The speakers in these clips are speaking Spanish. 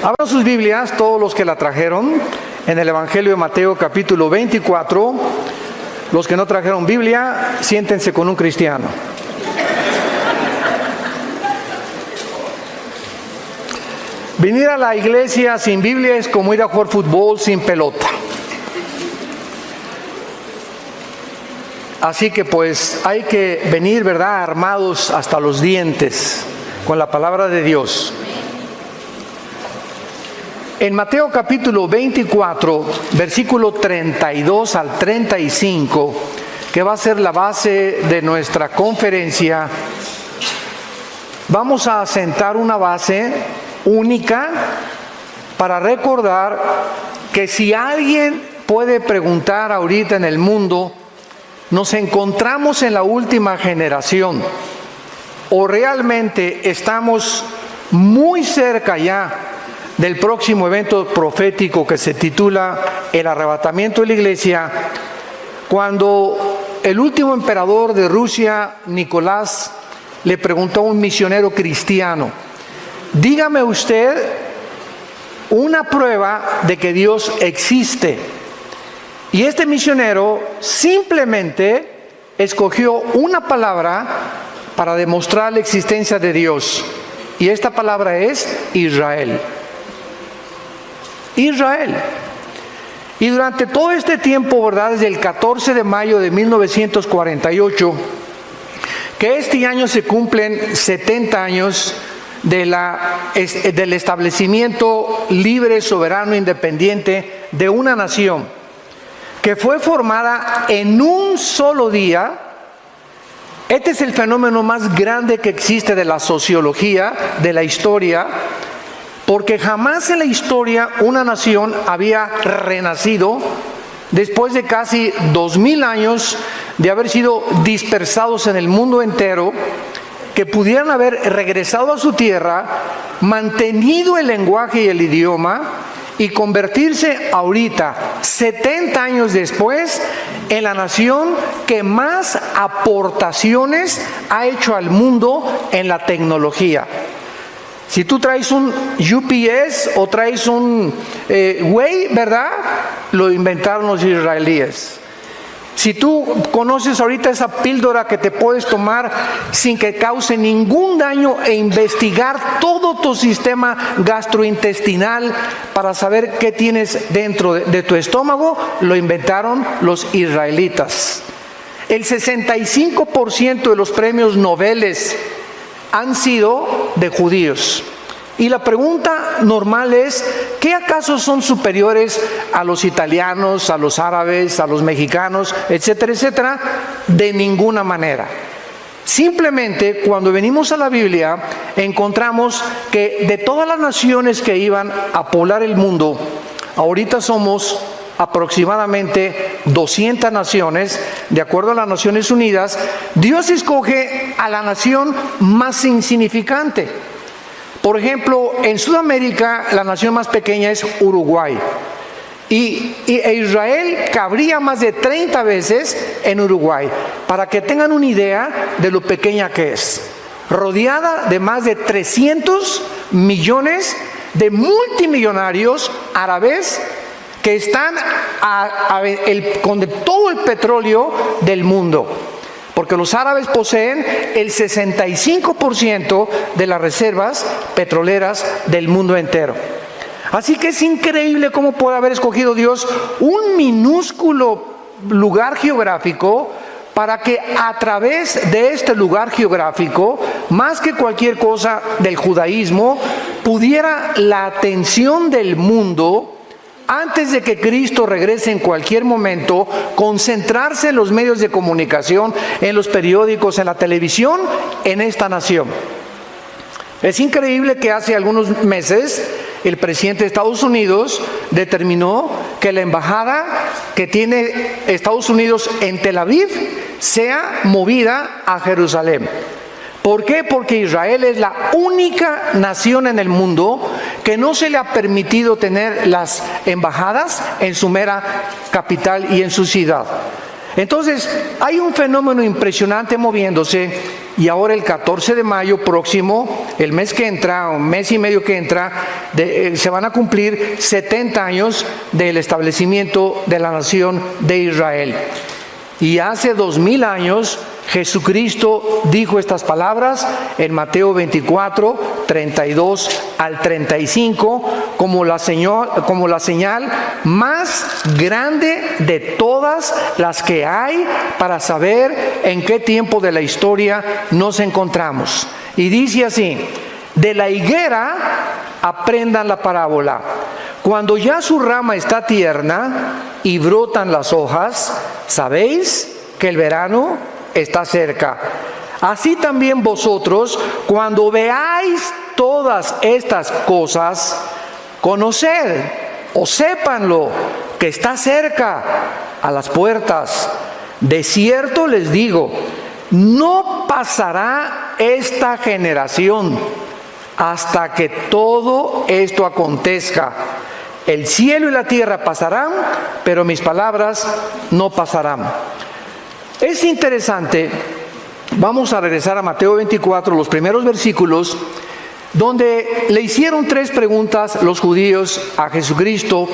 Abran sus Biblias, todos los que la trajeron, en el Evangelio de Mateo capítulo 24. Los que no trajeron Biblia, siéntense con un cristiano. Venir a la iglesia sin Biblia es como ir a jugar fútbol sin pelota. Así que pues hay que venir, ¿verdad?, armados hasta los dientes con la palabra de Dios. En Mateo capítulo 24, versículo 32 al 35, que va a ser la base de nuestra conferencia, vamos a sentar una base única para recordar que si alguien puede preguntar ahorita en el mundo, ¿nos encontramos en la última generación o realmente estamos muy cerca ya del próximo evento profético que se titula el arrebatamiento de la iglesia? Cuando el último emperador de Rusia, Nicolás, le preguntó a un misionero cristiano: dígame usted una prueba de que Dios existe. Y este misionero simplemente escogió una palabra para demostrar la existencia de Dios. Y esta palabra es Israel. Israel. Y durante todo este tiempo, ¿verdad?, desde el 14 de mayo de 1948, que este año se cumplen 70 años del establecimiento libre, soberano, independiente de una nación que fue formada en un solo día. Este es el fenómeno más grande que existe de la sociología, de la historia, porque jamás en la historia una nación había renacido después de casi 2000 años de haber sido dispersados en el mundo entero, que pudieran haber regresado a su tierra, mantenido el lenguaje y el idioma y convertirse ahorita, 70 años después, en la nación que más aportaciones ha hecho al mundo en la tecnología. Si tú traes un UPS o traes un Way, ¿verdad?, lo inventaron los israelíes. Si tú conoces ahorita esa píldora que te puedes tomar sin que cause ningún daño e investigar todo tu sistema gastrointestinal para saber qué tienes dentro de tu estómago, lo inventaron los israelitas. El 65% de los premios Nobel han sido de judíos. Y la pregunta normal es: ¿qué acaso son superiores a los italianos, a los árabes, a los mexicanos, etcétera, etcétera? De ninguna manera. Simplemente cuando venimos a la Biblia encontramos que de todas las naciones que iban a poblar el mundo, ahorita somos aproximadamente 200 naciones, de acuerdo a las Naciones Unidas. Dios escoge a la nación más insignificante. Por ejemplo, en Sudamérica la nación más pequeña es Uruguay. Y Israel cabría más de 30 veces en Uruguay, para que tengan una idea de lo pequeña que es. Rodeada de más de 300 millones de multimillonarios árabes que están con todo el petróleo del mundo. Porque los árabes poseen el 65% de las reservas petroleras del mundo entero. Así que es increíble cómo puede haber escogido Dios un minúsculo lugar geográfico para que a través de este lugar geográfico, más que cualquier cosa del judaísmo, pudiera la atención del mundo, antes de que Cristo regrese en cualquier momento, concentrarse en los medios de comunicación, en los periódicos, en la televisión, en esta nación. Es increíble que hace algunos meses el presidente de Estados Unidos determinó que la embajada que tiene Estados Unidos en Tel Aviv sea movida a Jerusalén. ¿Por qué? Porque Israel es la única nación en el mundo que no se le ha permitido tener las embajadas en su mera capital y en su ciudad. Entonces, hay un fenómeno impresionante moviéndose, y ahora el 14 de mayo próximo, el mes que entra, un mes y medio que entra, se van a cumplir 70 años del establecimiento de la nación de Israel. Y hace 2000 años Jesucristo dijo estas palabras en Mateo 24, 32 al 35, como la señal más grande de todas las que hay para saber en qué tiempo de la historia nos encontramos. Y dice así: de la higuera aprendan la parábola. Cuando ya su rama está tierna y brotan las hojas, sabéis que el verano está cerca. Así también vosotros, cuando veáis todas estas cosas, conoced o sépanlo, que está cerca, a las puertas. De cierto les digo, no pasará esta generación hasta que todo esto acontezca. El cielo y la tierra pasarán, pero mis palabras no pasarán. Es interesante, vamos a regresar a Mateo 24, los primeros versículos, donde le hicieron 3 preguntas los judíos a Jesucristo,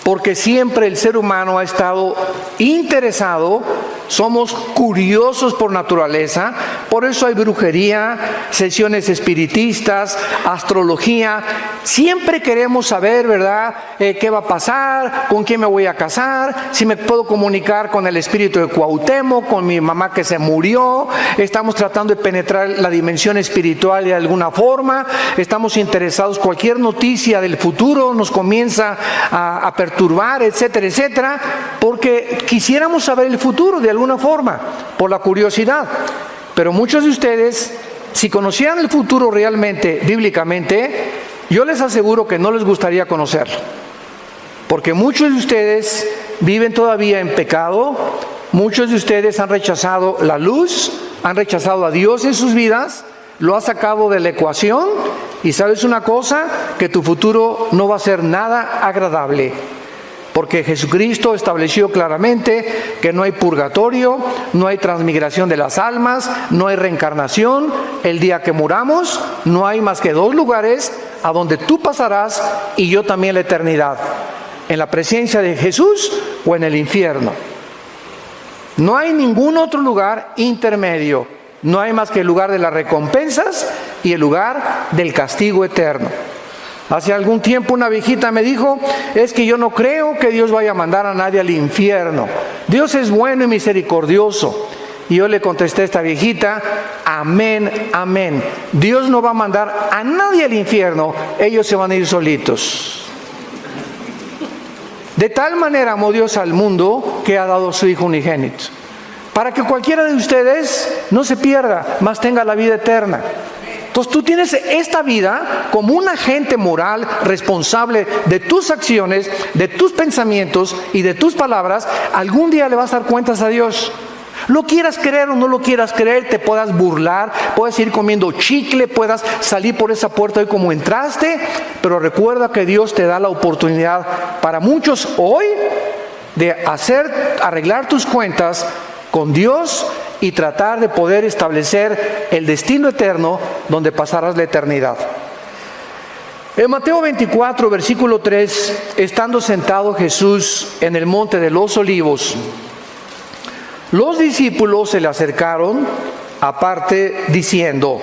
porque siempre el ser humano ha estado interesado, somos curiosos por naturaleza, por eso hay brujería, sesiones espiritistas, astrología. Siempre queremos saber, ¿verdad?, qué va a pasar, con quién me voy a casar, si me puedo comunicar con el espíritu de Cuauhtémoc, con mi mamá que se murió. Estamos tratando de penetrar la dimensión espiritual de alguna forma, estamos interesados, cualquier noticia del futuro nos comienza a perturbar, etcétera, etcétera, porque quisiéramos saber el futuro de alguna forma, por la curiosidad. Pero muchos de ustedes, si conocieran el futuro realmente, bíblicamente, yo les aseguro que no les gustaría conocerlo, porque muchos de ustedes viven todavía en pecado, muchos de ustedes han rechazado la luz, han rechazado a Dios en sus vidas, lo ha sacado de la ecuación, y sabes una cosa, que tu futuro no va a ser nada agradable. Porque Jesucristo estableció claramente que no hay purgatorio, no hay transmigración de las almas, no hay reencarnación. El día que muramos, no hay más que 2 lugares a donde tú pasarás y yo también la eternidad: en la presencia de Jesús o en el infierno. No hay ningún otro lugar intermedio. No hay más que el lugar de las recompensas y el lugar del castigo eterno. Hace algún tiempo una viejita me dijo: es que yo no creo que Dios vaya a mandar a nadie al infierno. Dios es bueno y misericordioso. Y yo le contesté a esta viejita: amén, amén. Dios no va a mandar a nadie al infierno, ellos se van a ir solitos. De tal manera amó Dios al mundo que ha dado a su Hijo unigénito, para que cualquiera de ustedes no se pierda, mas tenga la vida eterna. Entonces tú tienes esta vida como un agente moral responsable de tus acciones, de tus pensamientos y de tus palabras. Algún día le vas a dar cuentas a Dios. Lo quieras creer o no lo quieras creer, te puedas burlar, puedas ir comiendo chicle, puedas salir por esa puerta hoy como entraste, pero recuerda que Dios te da la oportunidad para muchos hoy de arreglar tus cuentas con Dios y tratar de poder establecer el destino eterno donde pasarás la eternidad. En Mateo 24, versículo 3, estando sentado Jesús en el monte de los Olivos, los discípulos se le acercaron aparte diciendo: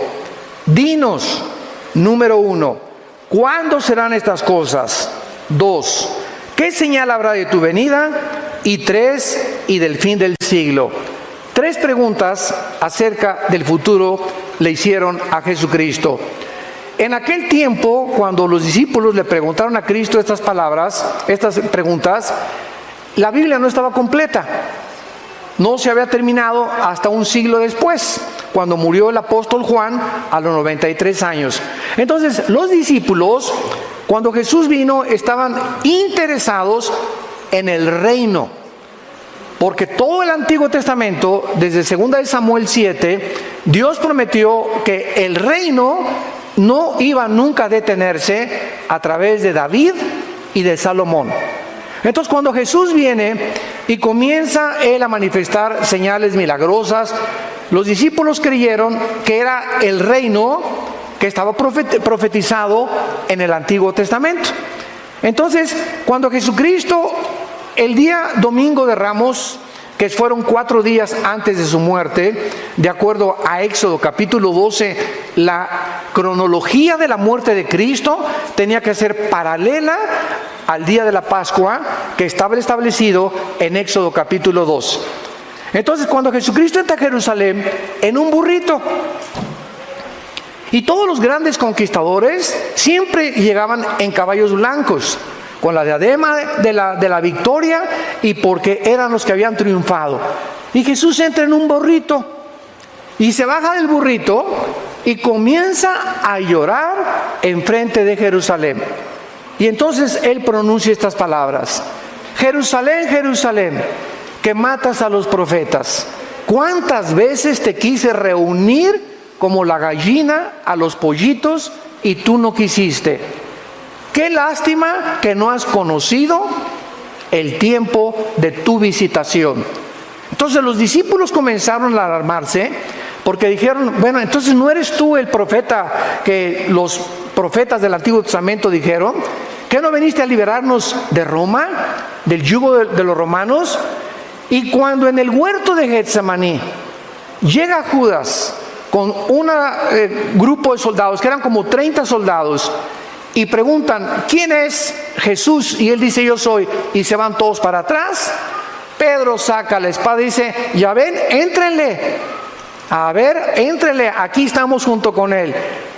dinos, número 1, ¿cuándo serán estas cosas? 2, ¿qué señal habrá de tu venida? Y 3, y del fin del siglo. 3 preguntas acerca del futuro le hicieron a Jesucristo. En aquel tiempo, cuando los discípulos le preguntaron a Cristo estas preguntas, la Biblia no estaba completa. No se había terminado hasta un siglo después, cuando murió el apóstol Juan a los 93 años. Entonces, los discípulos, cuando Jesús vino, estaban interesados en el reino. Porque todo el Antiguo Testamento, desde 2 Samuel 7, Dios prometió que el reino no iba nunca a detenerse a través de David y de Salomón. Entonces, cuando Jesús viene, y comienza él a manifestar señales milagrosas. Los discípulos creyeron que era el reino que estaba profetizado en el Antiguo Testamento. Entonces, cuando Jesucristo, el día domingo de Ramos, que fueron 4 días antes de su muerte, de acuerdo a Éxodo capítulo 12, la cronología de la muerte de Cristo tenía que ser paralela al día de la Pascua que estaba establecido en Éxodo capítulo 2. Entonces, cuando Jesucristo entra a Jerusalén en un burrito, y todos los grandes conquistadores siempre llegaban en caballos blancos, con la diadema de la victoria, y porque eran los que habían triunfado. Y Jesús entra en un burrito y se baja del burrito y comienza a llorar enfrente de Jerusalén. Y entonces él pronuncia estas palabras: Jerusalén, Jerusalén, que matas a los profetas, ¿cuántas veces te quise reunir como la gallina a los pollitos y tú no quisiste? Qué lástima que no has conocido el tiempo de tu visitación. Entonces los discípulos comenzaron a alarmarse, porque dijeron: bueno, entonces ¿no eres tú el profeta que los profetas del Antiguo Testamento dijeron? ¿Que no viniste a liberarnos de Roma, del yugo de los romanos? Y cuando en el huerto de Getsemaní llega Judas con un grupo de soldados, que eran como 30 soldados, y preguntan: ¿quién es Jesús? Y él dice: yo soy. Y se van todos para atrás. Pedro saca la espada y dice: ya ven, éntrenle. A ver, éntrenle, aquí estamos junto con él.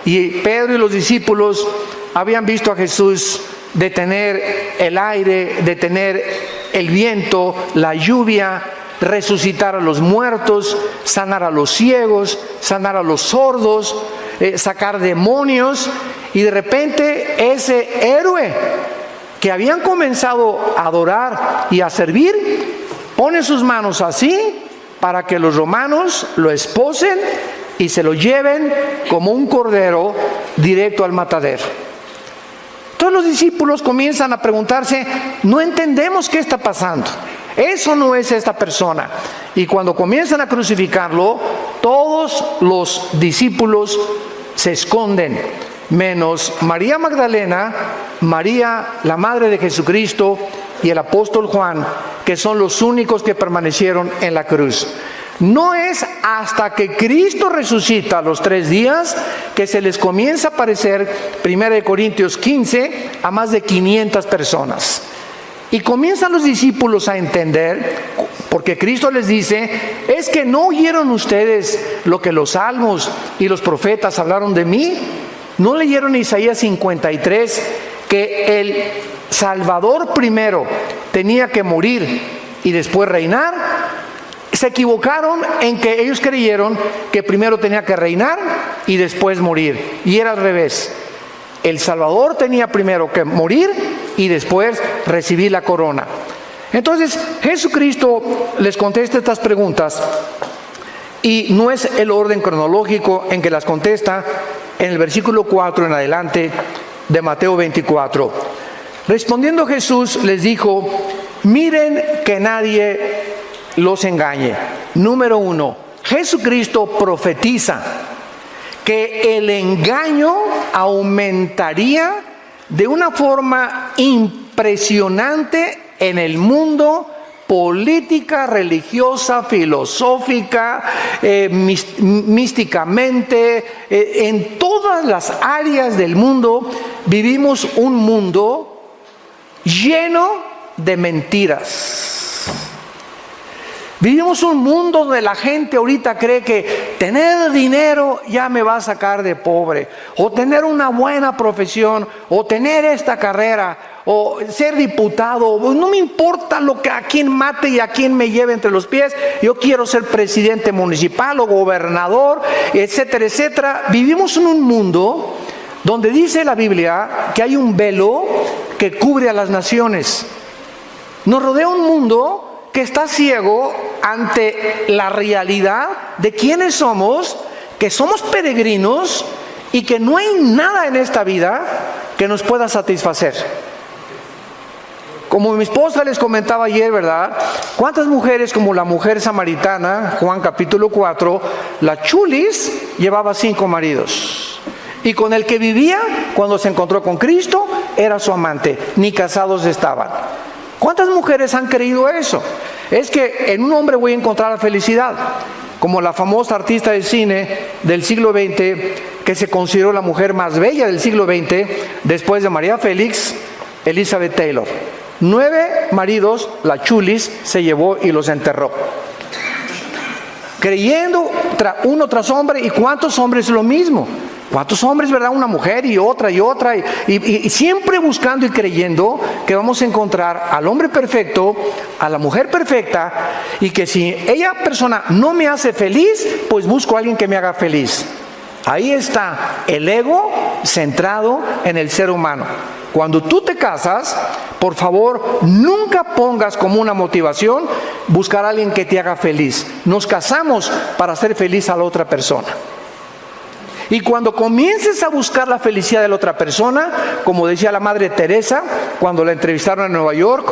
Y Pedro y los discípulos habían visto a Jesús detener el aire, detener el viento, la lluvia, resucitar a los muertos, sanar a los ciegos, sanar a los sordos, sacar demonios. Y de repente ese héroe que habían comenzado a adorar y a servir, pone sus manos así para que los romanos lo esposen y se lo lleven como un cordero directo al matadero. Todos los discípulos comienzan a preguntarse: no entendemos qué está pasando, eso no es esta persona. Y cuando comienzan a crucificarlo, todos los discípulos se esconden, menos María Magdalena, María, la madre de Jesucristo, y el apóstol Juan, que son los únicos que permanecieron en la cruz. No es hasta que Cristo resucita a los 3 días que se les comienza a aparecer, 1 Corintios 15, a más de 500 personas. Y comienzan los discípulos a entender, porque Cristo les dice: ¿es que no oyeron ustedes lo que los salmos y los profetas hablaron de mí? ¿No leyeron Isaías 53, que el Salvador primero tenía que morir y después reinar? Se equivocaron en que ellos creyeron que primero tenía que reinar y después morir. Y era al revés. El Salvador tenía primero que morir y después recibir la corona. Entonces Jesucristo les contesta estas preguntas, y no es el orden cronológico en que las contesta en el versículo 4 en adelante de Mateo 24. Respondiendo Jesús les dijo: miren que nadie los engañe. Número 1, Jesucristo profetiza que el engaño aumentaría de una forma impresionante en el mundo, política, religiosa, filosófica, místicamente, en todas las áreas del mundo. Vivimos un mundo lleno de mentiras. Vivimos un mundo donde la gente ahorita cree que tener dinero ya me va a sacar de pobre, o tener una buena profesión, o tener esta carrera, o ser diputado. No me importa lo que a quién mate y a quién me lleve entre los pies, yo quiero ser presidente municipal o gobernador, etcétera, etcétera. Vivimos en un mundo donde dice la Biblia que hay un velo que cubre a las naciones. Nos rodea un mundo que está ciego ante la realidad de quiénes somos, que somos peregrinos y que no hay nada en esta vida que nos pueda satisfacer. Como mi esposa les comentaba ayer, ¿verdad? ¿Cuántas mujeres como la mujer samaritana, Juan capítulo 4, la chulis llevaba 5 maridos? Y con el que vivía, cuando se encontró con Cristo, era su amante. Ni casados estaban. ¿Cuántas mujeres han creído eso? Es que en un hombre voy a encontrar la felicidad. Como la famosa artista de cine del siglo XX, que se consideró la mujer más bella del siglo XX, después de María Félix, Elizabeth Taylor. 9 maridos, la chulis, se llevó y los enterró. Creyendo uno tras hombre, ¿y cuántos hombres lo mismo? ¿Cuántos hombres, verdad? Una mujer y otra, y siempre buscando y creyendo que vamos a encontrar al hombre perfecto, a la mujer perfecta, y que si ella persona no me hace feliz, pues busco a alguien que me haga feliz. Ahí está el ego centrado en el ser humano. Cuando tú te casas, por favor, nunca pongas como una motivación buscar a alguien que te haga feliz. Nos casamos para hacer feliz a la otra persona. Y cuando comiences a buscar la felicidad de la otra persona, como decía la Madre Teresa, cuando la entrevistaron en Nueva York,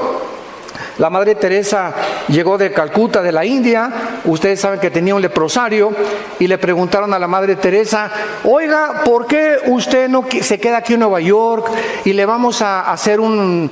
la Madre Teresa llegó de Calcuta, de la India. Ustedes saben que tenía un leprosario y le preguntaron a la Madre Teresa: oiga, ¿por qué usted no se queda aquí en Nueva York y le vamos a hacer un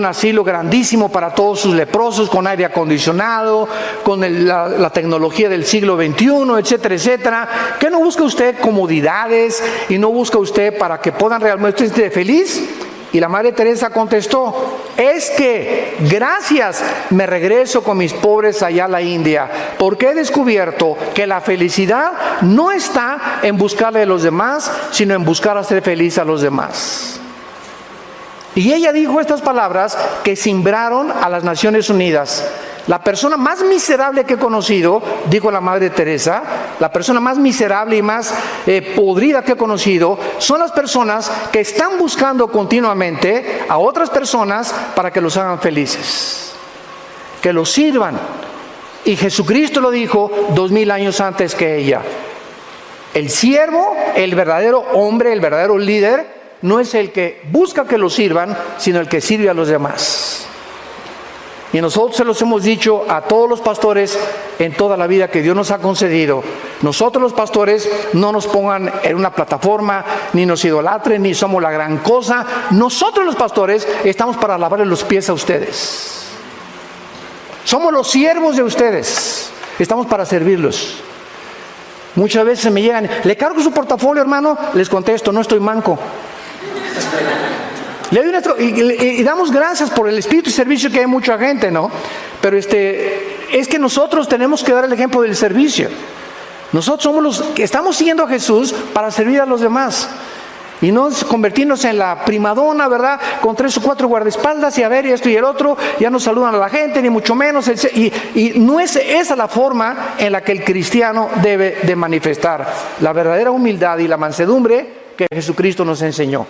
asilo grandísimo para todos sus leprosos, con aire acondicionado, con la tecnología del siglo XXI, etcétera, etcétera? ¿Qué no busca usted comodidades y no busca usted para que puedan realmente estar feliz? Y la Madre Teresa contestó: es que gracias me regreso con mis pobres allá a la India, porque he descubierto que la felicidad no está en buscarle a los demás, sino en buscar hacer feliz a los demás. Y ella dijo estas palabras que cimbraron a las Naciones Unidas. La persona más miserable que he conocido, dijo la Madre Teresa, la persona más miserable y más podrida que he conocido, son las personas que están buscando continuamente a otras personas para que los hagan felices, que los sirvan. Y Jesucristo lo dijo 2000 años antes que ella. El siervo, el verdadero hombre, el verdadero líder, no es el que busca que lo sirvan, sino el que sirve a los demás. Y nosotros se los hemos dicho a todos los pastores en toda la vida que Dios nos ha concedido. Nosotros los pastores no nos pongan en una plataforma, ni nos idolatren, ni somos la gran cosa. Nosotros los pastores estamos para lavarle los pies a ustedes. Somos los siervos de ustedes. Estamos para servirlos. Muchas veces me llegan: ¿le cargo su portafolio, hermano? Les contesto: no estoy manco. Y damos gracias por el espíritu y servicio, que hay mucha gente, ¿no? Pero es que nosotros tenemos que dar el ejemplo del servicio. Nosotros somos los que estamos siguiendo a Jesús para servir a los demás. Y no convertirnos en la primadona, ¿verdad? Con 3 o 4 guardaespaldas y a ver, y esto y el otro, ya no saludan a la gente, ni mucho menos. Y no es esa la forma en la que el cristiano debe de manifestar la verdadera humildad y la mansedumbre que Jesucristo nos enseñó.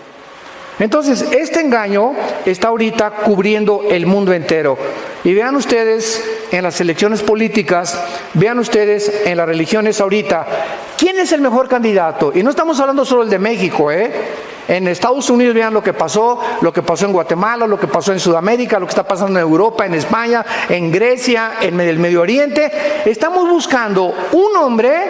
Entonces, este engaño está ahorita cubriendo el mundo entero. Y vean ustedes en las elecciones políticas, vean ustedes en las religiones ahorita, ¿quién es el mejor candidato? Y no estamos hablando solo del de México, En Estados Unidos vean lo que pasó en Guatemala, lo que pasó en Sudamérica, lo que está pasando en Europa, en España, en Grecia, en el Medio Oriente. Estamos buscando un hombre,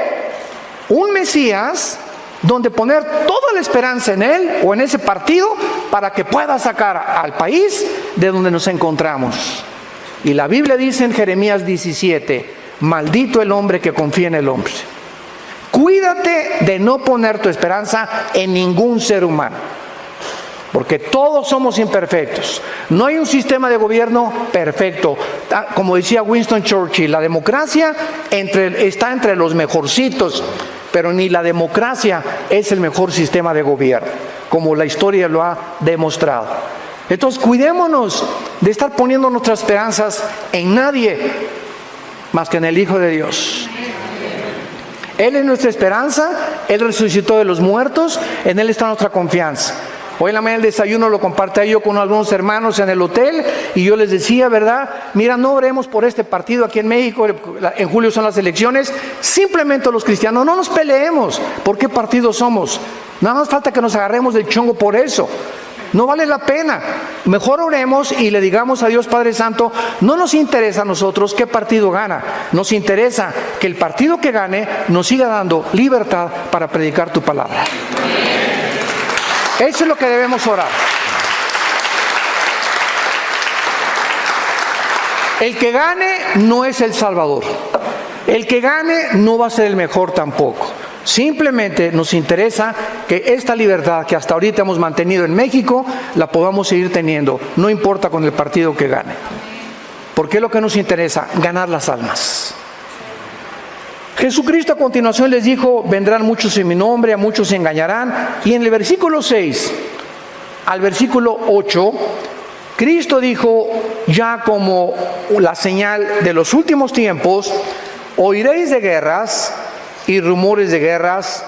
un Mesías, donde poner toda la esperanza en él o en ese partido para que pueda sacar al país de donde nos encontramos. Y la Biblia dice en Jeremías 17: maldito el hombre que confía en el hombre. Cuídate de no poner tu esperanza en ningún ser humano, porque todos somos imperfectos. No hay un sistema de gobierno perfecto. Como decía Winston Churchill, la democracia está entre los mejorcitos, pero ni la democracia es el mejor sistema de gobierno, como la historia lo ha demostrado. Entonces, cuidémonos de estar poniendo nuestras esperanzas en nadie más que en el Hijo de Dios. Él es nuestra esperanza, Él resucitó de los muertos, en Él está nuestra confianza. Hoy en la mañana el desayuno lo compartí yo con algunos hermanos en el hotel, y yo les decía, ¿verdad? Mira, no oremos por este partido aquí en México, en julio son las elecciones. Simplemente los cristianos no nos peleemos por qué partido somos. Nada más falta que nos agarremos del chongo por eso. No vale la pena. Mejor oremos y le digamos a Dios Padre Santo, no nos interesa a nosotros qué partido gana, nos interesa que el partido que gane nos siga dando libertad para predicar tu palabra. Eso es lo que debemos orar. El que gane no es el Salvador. El que gane no va a ser el mejor tampoco. Simplemente nos interesa que esta libertad que hasta ahorita hemos mantenido en México, la podamos seguir teniendo, no importa con el partido que gane. Porque es lo que nos interesa, ganar las almas. Jesucristo a continuación les dijo, vendrán muchos en mi nombre, a muchos se engañarán. Y en el versículo 6 al versículo 8, Cristo dijo, ya como la señal de los últimos tiempos, oiréis de guerras y rumores de guerras.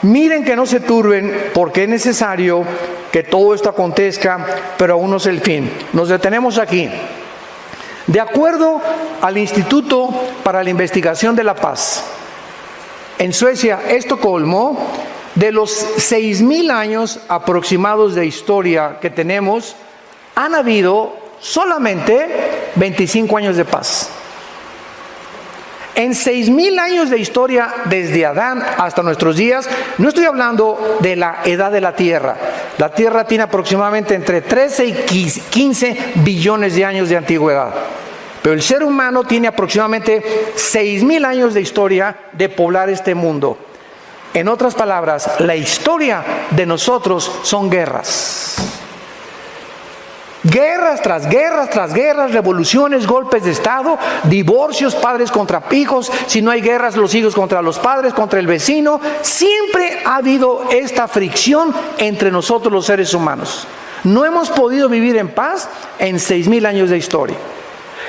Miren que no se turben, porque es necesario que todo esto acontezca, pero aún no es el fin. Nos detenemos aquí. De acuerdo al Instituto para la Investigación de la Paz, en Suecia, Estocolmo, de los 6,000 años aproximados de historia que tenemos, han habido solamente 25 años de paz. En 6,000 años de historia, desde Adán hasta nuestros días, no estoy hablando de la edad de la Tierra. La Tierra tiene aproximadamente entre 13 y 15 billones de años de antigüedad. Pero el ser humano tiene aproximadamente 6,000 años de historia de poblar este mundo. En otras palabras, la historia de nosotros son guerras. Guerras tras guerras tras guerras, revoluciones, golpes de Estado, divorcios, padres contra hijos, si no hay guerras, los hijos contra los padres, contra el vecino. Siempre ha habido esta fricción entre nosotros los seres humanos. No hemos podido vivir en paz en 6,000 años de historia.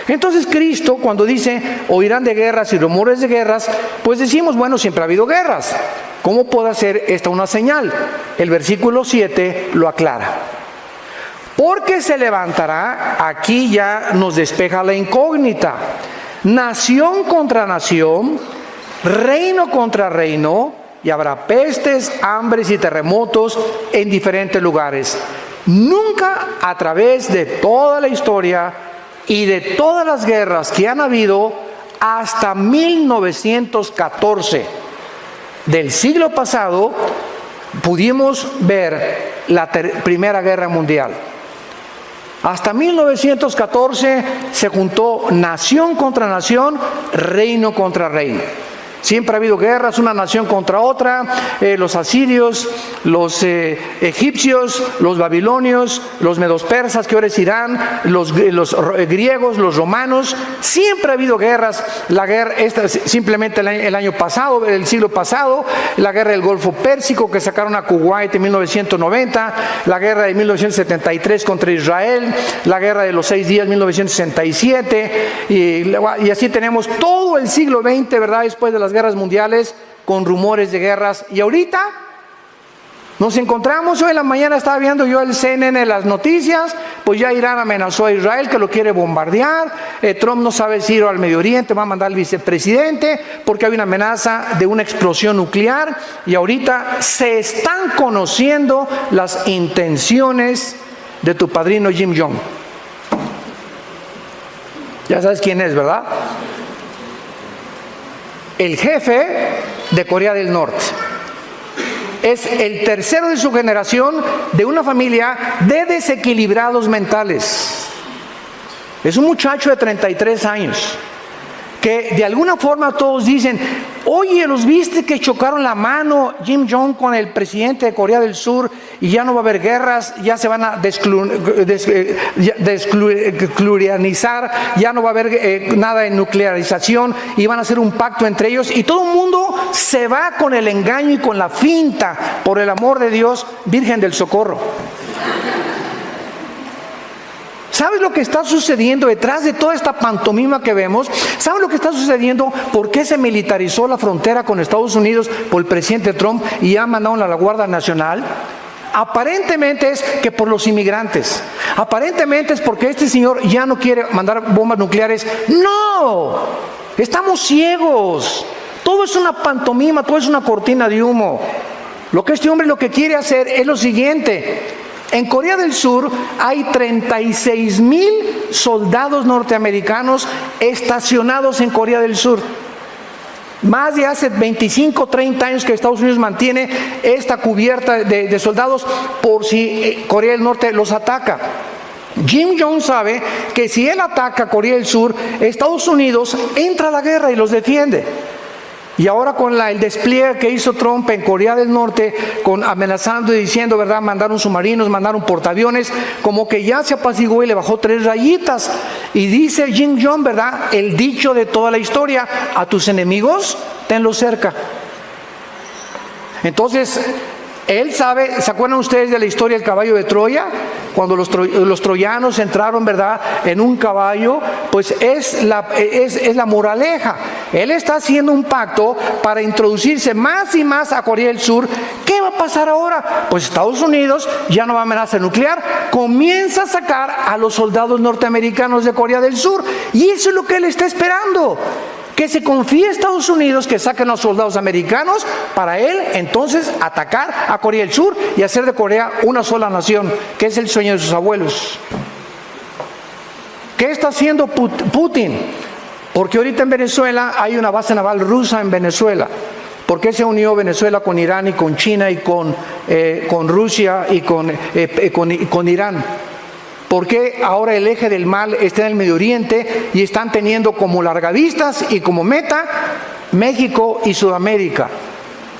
Entonces Cristo, cuando dice, oirán de guerras y rumores de guerras, pues decimos, bueno, siempre ha habido guerras. ¿Cómo puede hacer esta una señal? El versículo 7 lo aclara. Porque se levantará, aquí ya nos despeja la incógnita, nación contra nación, reino contra reino, y habrá pestes, hambres y terremotos en diferentes lugares. Nunca a través de toda la historia y de todas las guerras que han habido hasta 1914 del siglo pasado, pudimos ver la Primera Guerra Mundial. Hasta 1914 se juntó nación contra nación, reino contra reino. Siempre ha habido guerras, una nación contra otra, los asirios, los egipcios, los babilonios, los medos persas, que ahora es Irán, los griegos, los romanos. Siempre ha habido guerras. La guerra, esta simplemente el año pasado, el siglo pasado, la guerra del Golfo Pérsico que sacaron a Kuwait en 1990, la guerra de 1973 contra Israel, la guerra de los 6 días 1967, y así tenemos todo el siglo XX, ¿verdad? Después de las guerras mundiales, con rumores de guerras. Y ahorita nos encontramos, hoy en la mañana estaba viendo yo el CNN, las noticias, pues ya Irán amenazó a Israel que lo quiere bombardear, Trump no sabe si ir al Medio Oriente, va a mandar al vicepresidente porque hay una amenaza de una explosión nuclear, y ahorita se están conociendo las intenciones de tu padrino Kim Jong. Ya sabes quién es, ¿verdad? El jefe de Corea del Norte. Es el tercero de su generación de una familia de desequilibrados mentales. Es un muchacho de 33 años que de alguna forma todos dicen, oye, ¿los viste que chocaron la mano Kim Jong con el presidente de Corea del Sur y ya no va a haber guerras, ya se van a desnuclearizar, ya no va a haber nada de nuclearización y van a hacer un pacto entre ellos? Y todo el mundo se va con el engaño y con la finta, por el amor de Dios, Virgen del Socorro. ¿Sabes lo que está sucediendo detrás de toda esta pantomima que vemos? ¿Sabes lo que está sucediendo? ¿Por qué se militarizó la frontera con Estados Unidos por el presidente Trump y ya mandaron a la Guardia Nacional? Aparentemente es que por los inmigrantes. Aparentemente es porque este señor ya no quiere mandar bombas nucleares. ¡No! Estamos ciegos. Todo es una pantomima, todo es una cortina de humo. Lo que este hombre lo que quiere hacer es lo siguiente: En Corea del Sur hay 36,000 soldados norteamericanos estacionados en Corea del Sur. Más de hace 25, 30 años que Estados Unidos mantiene esta cubierta de soldados por si Corea del Norte los ataca. Kim Jong sabe que si él ataca a Corea del Sur, Estados Unidos entra a la guerra y los defiende. Y ahora con el despliegue que hizo Trump en Corea del Norte, amenazando y diciendo, ¿verdad? Mandaron submarinos, mandaron portaaviones, como que ya se apaciguó y le bajó 3 rayitas. Y dice Kim Jong, ¿verdad? El dicho de toda la historia: a tus enemigos, tenlos cerca. Entonces, él sabe, ¿se acuerdan ustedes de la historia del caballo de Troya? Cuando los troyanos entraron, ¿verdad?, en un caballo, pues es la moraleja. Él está haciendo un pacto para introducirse más y más a Corea del Sur. ¿Qué va a pasar ahora? Pues Estados Unidos ya no va a amenaza nuclear, comienza a sacar a los soldados norteamericanos de Corea del Sur. Y eso es lo que él está esperando. Que se confíe a Estados Unidos que saquen a los soldados americanos para él entonces atacar a Corea del Sur y hacer de Corea una sola nación, que es el sueño de sus abuelos. ¿Qué está haciendo Putin? Porque ahorita en Venezuela hay una base naval rusa en Venezuela. ¿Por qué se unió Venezuela con Irán y con China y con Rusia y con Irán? ¿Por qué ahora el eje del mal está en el Medio Oriente y están teniendo como largavistas y como meta México y Sudamérica?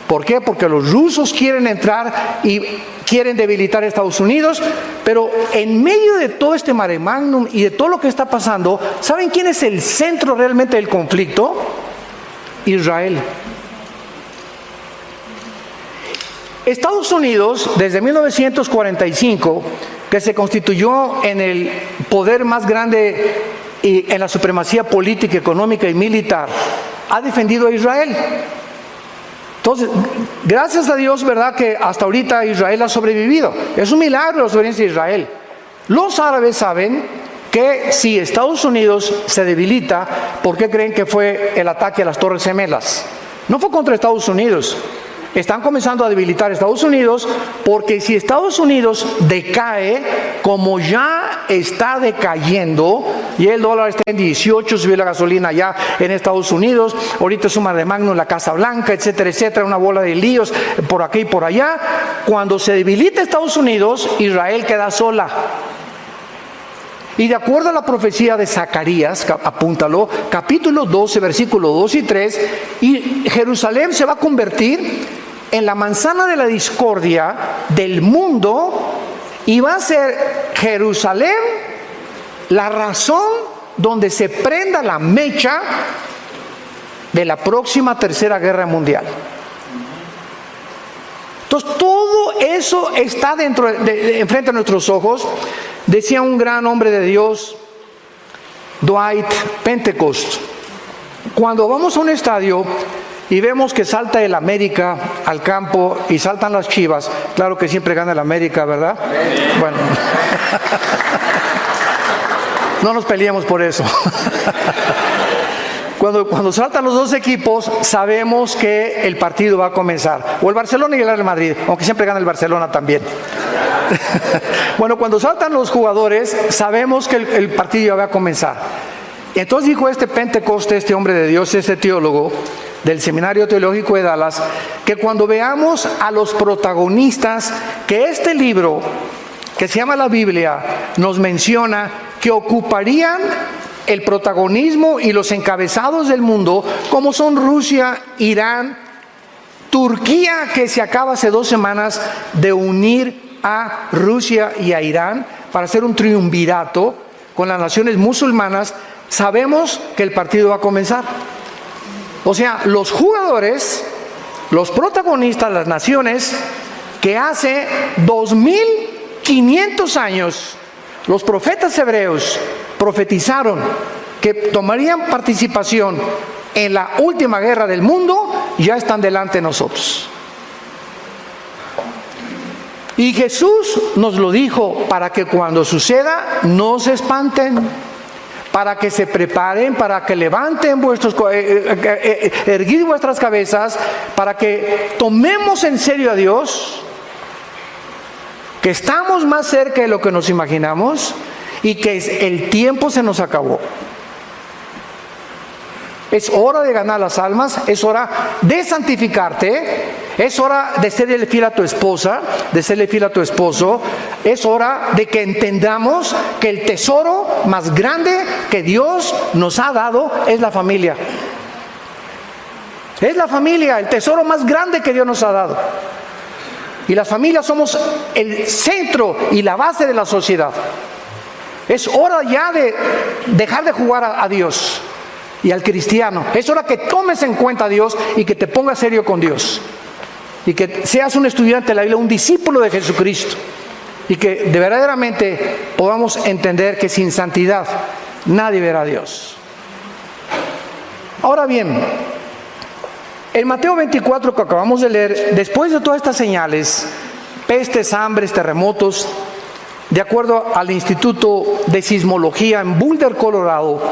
¿Por qué? Porque los rusos quieren entrar y quieren debilitar a Estados Unidos, pero en medio de todo este mare magnum y de todo lo que está pasando, ¿saben quién es el centro realmente del conflicto? Israel. Estados Unidos, desde 1945, que se constituyó en el poder más grande y en la supremacía política, económica y militar, ha defendido a Israel. Entonces, gracias a Dios, ¿verdad?, que hasta ahorita Israel ha sobrevivido. Es un milagro la sobrevivencia de Israel. Los árabes saben que si Estados Unidos se debilita, ¿por qué creen que fue el ataque a las Torres Gemelas? No fue contra Estados Unidos. Están comenzando a debilitar a Estados Unidos, porque si Estados Unidos decae, como ya está decayendo, y el dólar está en 18, subió la gasolina ya en Estados Unidos, ahorita es un mare magnum en la Casa Blanca, etcétera, etcétera, una bola de líos por aquí y por allá. Cuando se debilita Estados Unidos, Israel queda sola. Y de acuerdo a la profecía de Zacarías, apúntalo, capítulo 12, versículo 2 y 3, y Jerusalén se va a convertir en la manzana de la discordia del mundo, y va a ser Jerusalén la razón donde se prenda la mecha de la próxima tercera guerra mundial. Entonces todo eso está enfrente de nuestros ojos. Decía un gran hombre de Dios, Dwight Pentecost: cuando vamos a un estadio y vemos que salta el América al campo y saltan las Chivas, claro que siempre gana el América, ¿verdad? Bueno, no nos peleemos por eso. Cuando saltan los dos equipos, sabemos que el partido va a comenzar. O el Barcelona y el Real Madrid, aunque siempre gana el Barcelona también. Bueno, cuando saltan los jugadores, sabemos que el partido ya va a comenzar. Entonces dijo este Pentecoste, este hombre de Dios, este teólogo del Seminario Teológico de Dallas, que cuando veamos a los protagonistas que este libro, que se llama la Biblia, nos menciona que ocuparían el protagonismo y los encabezados del mundo, como son Rusia, Irán, Turquía, que se acaba hace 2 semanas de unir a Rusia y a Irán para hacer un triunvirato con las naciones musulmanas, sabemos que el partido va a comenzar. O sea, los jugadores, los protagonistas, las naciones que hace 2500 años los profetas hebreos profetizaron que tomarían participación en la última guerra del mundo, ya están delante de nosotros. Y Jesús nos lo dijo para que cuando suceda no se espanten, para que se preparen, para que levanten erguid vuestras cabezas, para que tomemos en serio a Dios, que estamos más cerca de lo que nos imaginamos y que el tiempo se nos acabó. Es hora de ganar las almas, es hora de santificarte, es hora de serle fiel a tu esposa, de serle fiel a tu esposo, es hora de que entendamos que el tesoro más grande que Dios nos ha dado es la familia. Es la familia, el tesoro más grande que Dios nos ha dado. Y las familias somos el centro y la base de la sociedad. Es hora ya de dejar de jugar a Dios y al cristiano. Es hora que tomes en cuenta a Dios y que te pongas serio con Dios. Y que seas un estudiante de la Biblia, un discípulo de Jesucristo. Y que de verdaderamente podamos entender que sin santidad nadie verá a Dios. Ahora bien, en Mateo 24 que acabamos de leer, después de todas estas señales, pestes, hambres, terremotos, de acuerdo al Instituto de Sismología en Boulder, Colorado,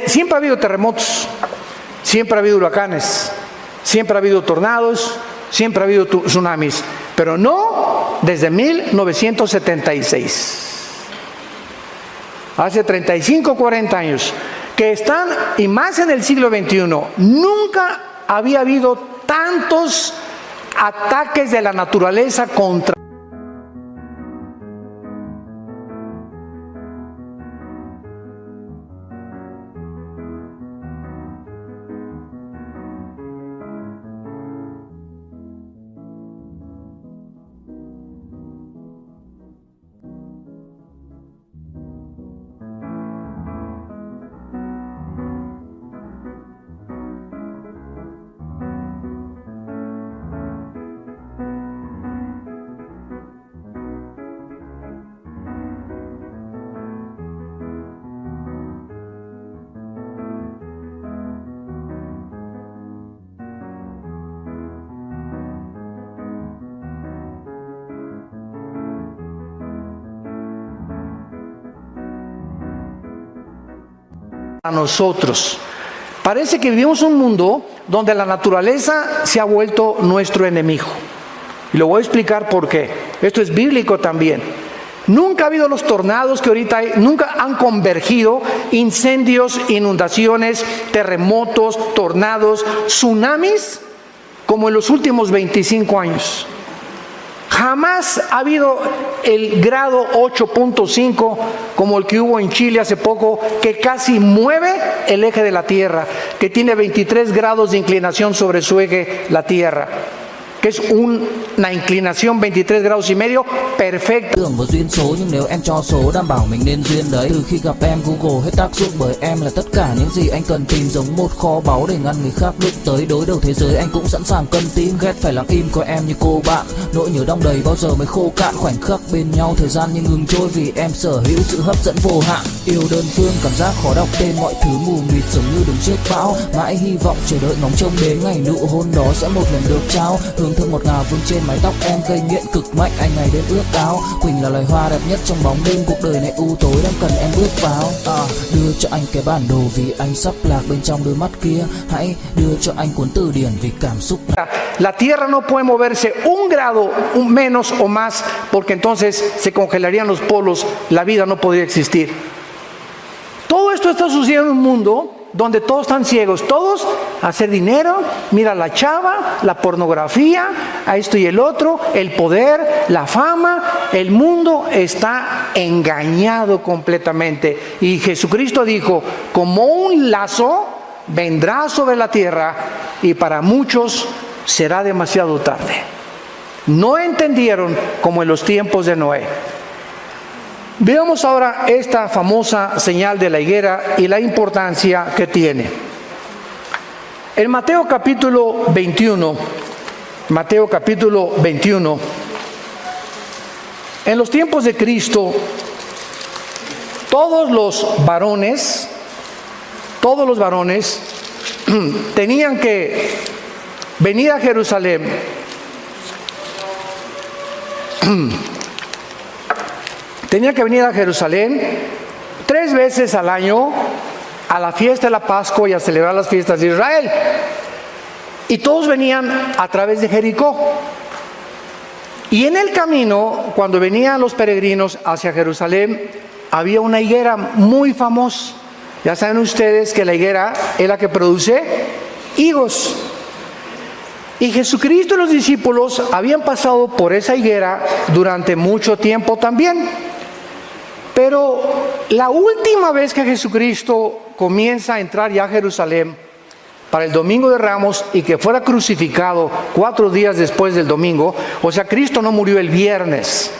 siempre ha habido terremotos, siempre ha habido huracanes, siempre ha habido tornados, siempre ha habido tsunamis, pero no desde 1976. Hace 35, 40 años, que están, y más en el siglo XXI, nunca había habido tantos ataques de la naturaleza contra a nosotros. Parece que vivimos un mundo donde la naturaleza se ha vuelto nuestro enemigo. Y lo voy a explicar por qué. Esto es bíblico también. Nunca ha habido los tornados que ahorita hay, nunca han convergido incendios, inundaciones, terremotos, tornados, tsunamis como en los últimos 25 años. Jamás ha habido el grado 8.5 como el que hubo en Chile hace poco, que casi mueve el eje de la Tierra, que tiene 23 grados de inclinación sobre su eje, la Tierra, que es una inclinación 23 grados y medio perfecta. Tưởng và duyên số, nhưng nếu em cho số đảm bảo mình nên duyên đấy. Từ khi gặp em Google hết tác dụng, bởi em là tất cả những gì anh cần tìm, giống một kho báu để ngăn người khác đụng tới. Đối đầu thế giới anh cũng sẵn sàng cân tím, ghét phải lặng im coi em như cô bạn. Nỗi nhớ đong đầy bao giờ mới khô cạn, khoảnh khắc bên nhau thời gian như ngừng trôi, vì em sở hữu sự hấp dẫn vô hạn. Yêu đơn phương cảm giác khó đọc tên, mọi thứ mù mịt giống như đứng trước bão. Mãi hy vọng chờ đợi ngóng trông đến ngày nụ hôn đó sẽ một lần được trao. Hương thơm ngọt ngào vương trên mái tóc em, gây nghiện cực mạnh anh ngày đêm ước ao. Quỳnh là loài hoa đẹp nhất trong bóng đêm, cuộc đời này u tối đang cần em bước vào. Đưa cho anh cái bản đồ vì anh sắp lạc bên trong đôi mắt kia. Hãy đưa cho anh cuốn từ điển vì cảm xúc. La Tierra no puede moverse un grado menos o más, porque entonces se congelarían los polos, la vida no podría existir. Todo esto está sucediendo en un mundo donde todos están ciegos, todos a hacer dinero, mira la chava, la pornografía, a esto y el otro, el poder, la fama. El mundo está engañado completamente. Y Jesucristo dijo, como un lazo vendrá sobre la tierra y para muchos será demasiado tarde. No entendieron como en los tiempos de Noé. Veamos ahora esta famosa señal de la higuera y la importancia que tiene. En Mateo capítulo 21, en los tiempos de Cristo, todos los varones tenían que venir a Jerusalén Tenía que venir a Jerusalén 3 veces al año a la fiesta de la Pascua y a celebrar las fiestas de Israel. Y todos venían a través de Jericó. Y en el camino, cuando venían los peregrinos hacia Jerusalén, había una higuera muy famosa. Ya saben ustedes que la higuera es la que produce higos. Y Jesucristo y los discípulos habían pasado por esa higuera durante mucho tiempo también. Pero la última vez que Jesucristo comienza a entrar ya a Jerusalén para el Domingo de Ramos y que fuera crucificado 4 días después del domingo, o sea, Cristo no murió el viernes,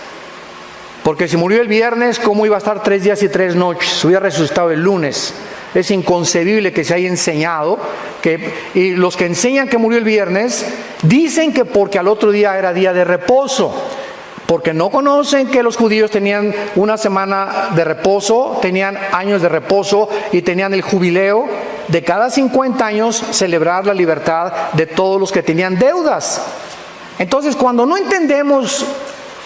porque si murió el viernes, ¿cómo iba a estar 3 días y 3 noches? Hubiera resucitado el lunes. Es inconcebible que se haya enseñado, y los que enseñan que murió el viernes, dicen que porque al otro día era día de reposo, porque no conocen que los judíos tenían una semana de reposo, tenían años de reposo y tenían el jubileo de cada 50 años celebrar la libertad de todos los que tenían deudas. Entonces, cuando no entendemos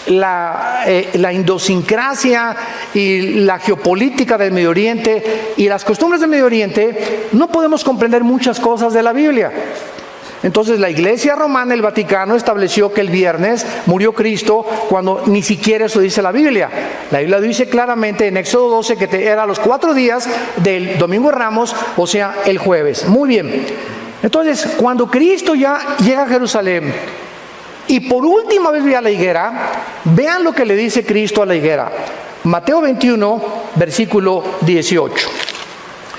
la idiosincrasia y la geopolítica del Medio Oriente y las costumbres del Medio Oriente, no podemos comprender muchas cosas de la Biblia. Entonces la Iglesia Romana, el Vaticano, estableció que el viernes murió Cristo cuando ni siquiera eso dice la Biblia. La Biblia dice claramente en Éxodo 12 que era los 4 días del Domingo de Ramos, o sea, el jueves. Muy bien. Entonces, cuando Cristo ya llega a Jerusalén y por última vez ve a la higuera, vean lo que le dice Cristo a la higuera. Mateo 21, versículo 18.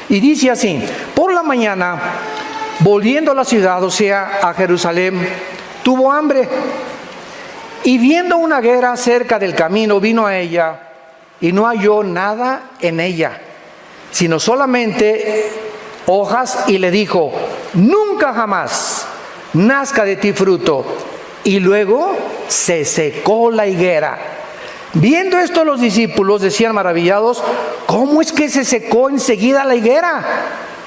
Y dice así: por la mañana, volviendo a la ciudad, o sea, a Jerusalén, tuvo hambre. Y viendo una higuera cerca del camino, vino a ella y no halló nada en ella, sino solamente hojas, y le dijo: nunca jamás nazca de ti fruto. Y luego se secó la higuera. Viendo esto, los discípulos decían maravillados: ¿cómo es que se secó enseguida la higuera?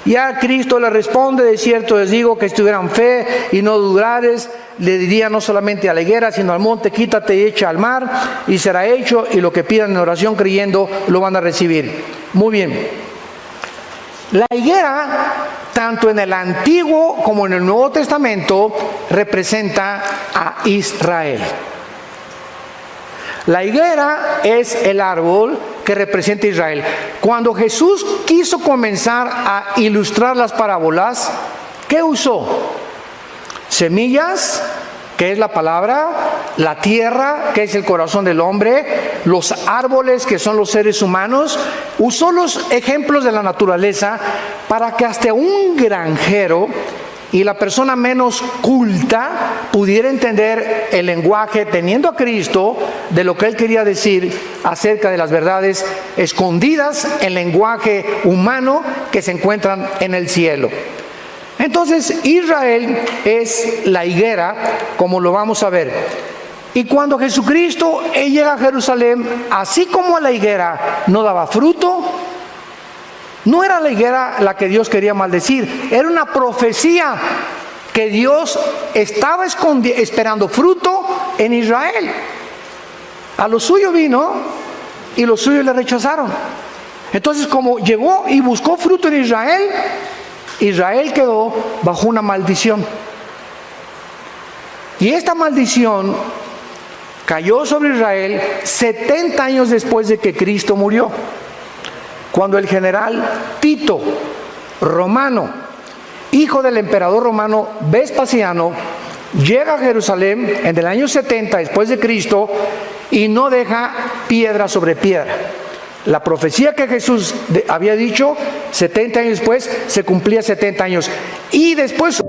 Ya Cristo le responde: de cierto les digo que si tuvieran fe y no dudares, le diría no solamente a la higuera, sino al monte: quítate y echa al mar, y será hecho, y lo que pidan en oración creyendo lo van a recibir. Muy bien. La higuera, tanto en el Antiguo como en el Nuevo Testamento, representa a Israel. La higuera es el árbol que representa a Israel. Cuando Jesús quiso comenzar a ilustrar las parábolas, ¿qué usó? Semillas, que es la palabra; la tierra, que es el corazón del hombre; los árboles, que son los seres humanos. Usó los ejemplos de la naturaleza para que hasta un granjero y la persona menos culta pudiera entender el lenguaje, teniendo a Cristo, de lo que Él quería decir acerca de las verdades escondidas en lenguaje humano que se encuentran en el cielo. Entonces, Israel es la higuera, como lo vamos a ver. Y cuando Jesucristo llega a Jerusalén, así como la higuera no daba fruto, no era la higuera la que Dios quería maldecir, era una profecía que Dios estaba esperando fruto en Israel. A lo suyo vino y los suyos le rechazaron. Entonces, como llegó y buscó fruto en Israel, Israel quedó bajo una maldición. Y esta maldición cayó sobre Israel 70 años después de que Cristo murió, cuando el general Tito, romano, hijo del emperador romano Vespasiano, llega a Jerusalén en el año 70 después de Cristo y no deja piedra sobre piedra. La profecía que Jesús había dicho 70 años después se cumplía 70 años. Y después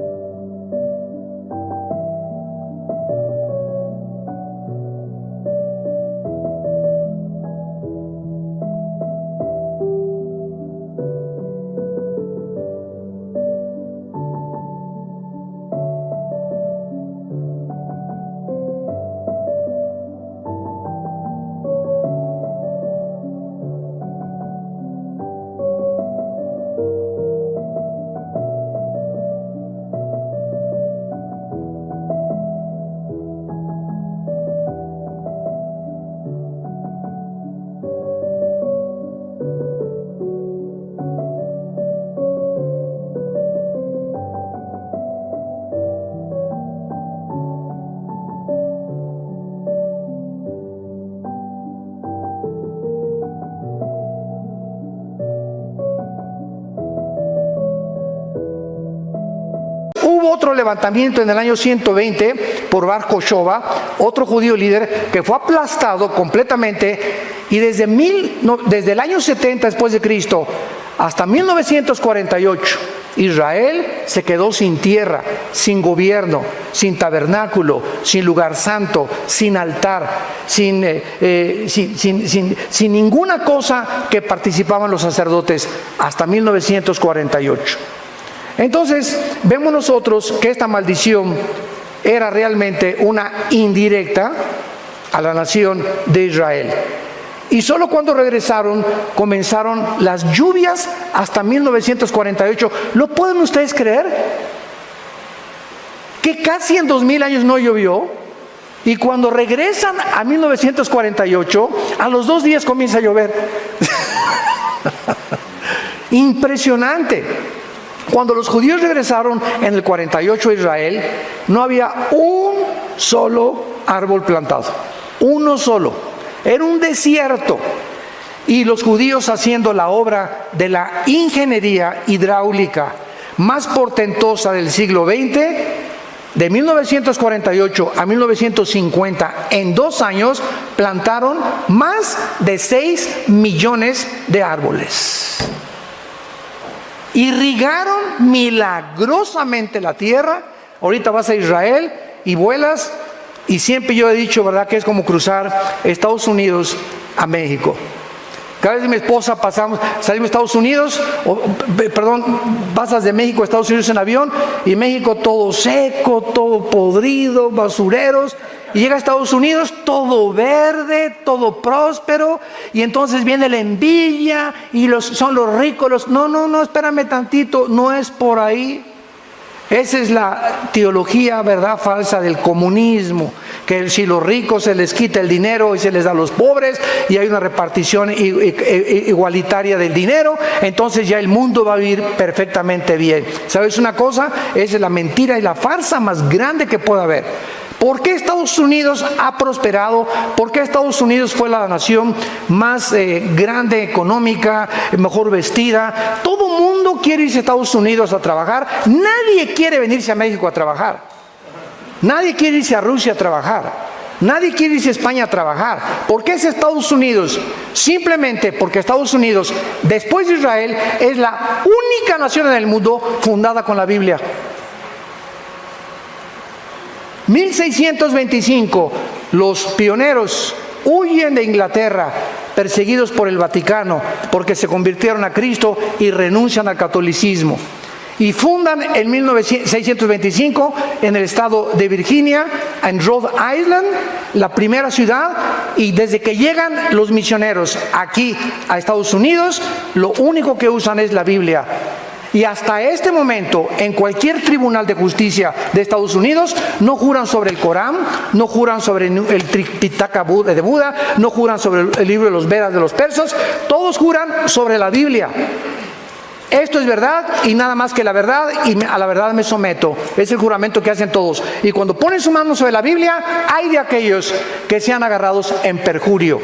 otro levantamiento en el año 120 por Bar Kokhba, otro judío líder que fue aplastado completamente, y desde el año 70 después de Cristo hasta 1948, Israel se quedó sin tierra, sin gobierno, sin tabernáculo, sin lugar santo, sin altar, sin ninguna cosa que participaban los sacerdotes hasta 1948. Entonces, vemos nosotros que esta maldición era realmente una indirecta a la nación de Israel. Y solo cuando regresaron comenzaron las lluvias hasta 1948. ¿Lo pueden ustedes creer? Que casi en 2000 años no llovió. Y cuando regresan a 1948, a los 2 días comienza a llover. Impresionante. Cuando los judíos regresaron en el 48 a Israel, no había un solo árbol plantado. Uno solo. Era un desierto, y los judíos haciendo la obra de la ingeniería hidráulica más portentosa del siglo XX, de 1948 a 1950, en 2 años, plantaron más de 6 millones de árboles. Irrigaron milagrosamente la tierra. Ahorita vas a Israel y vuelas. Y siempre yo he dicho, ¿verdad?, que es como cruzar Estados Unidos a México. Cada vez que mi esposa salimos de Estados Unidos, pasas de México a Estados Unidos en avión, y México todo seco, todo podrido, basureros, y llega a Estados Unidos todo verde, todo próspero, y entonces viene la envidia, y son los ricos, no, espérame tantito, no es por ahí. Esa es la teología, ¿verdad?, falsa del comunismo, que si los ricos se les quita el dinero y se les da a los pobres, y hay una repartición igualitaria del dinero, entonces ya el mundo va a vivir perfectamente bien. ¿Sabes una cosa? Esa es la mentira y la farsa más grande que puede haber. ¿Por qué Estados Unidos ha prosperado? ¿Por qué Estados Unidos fue la nación más grande, económica, mejor vestida? Todo mundo quiere irse a Estados Unidos a trabajar. Nadie quiere venirse a México a trabajar. Nadie quiere irse a Rusia a trabajar. Nadie quiere irse a España a trabajar. ¿Por qué es Estados Unidos? Simplemente porque Estados Unidos, después de Israel, es la única nación en el mundo fundada con la Biblia. 1625, los pioneros huyen de Inglaterra, perseguidos por el Vaticano, porque se convirtieron a Cristo y renuncian al catolicismo. Y fundan en 1625 en el estado de Virginia, en Rhode Island, la primera ciudad, y desde que llegan los misioneros aquí a Estados Unidos, lo único que usan es la Biblia. Y hasta este momento, en cualquier tribunal de justicia de Estados Unidos, no juran sobre el Corán, no juran sobre el Tripitaka de Buda, no juran sobre el libro de los Vedas de los persas, todos juran sobre la Biblia. Esto es verdad y nada más que la verdad, y a la verdad me someto. Es el juramento que hacen todos. Y cuando ponen su mano sobre la Biblia, hay de aquellos que sean agarrados en perjurio,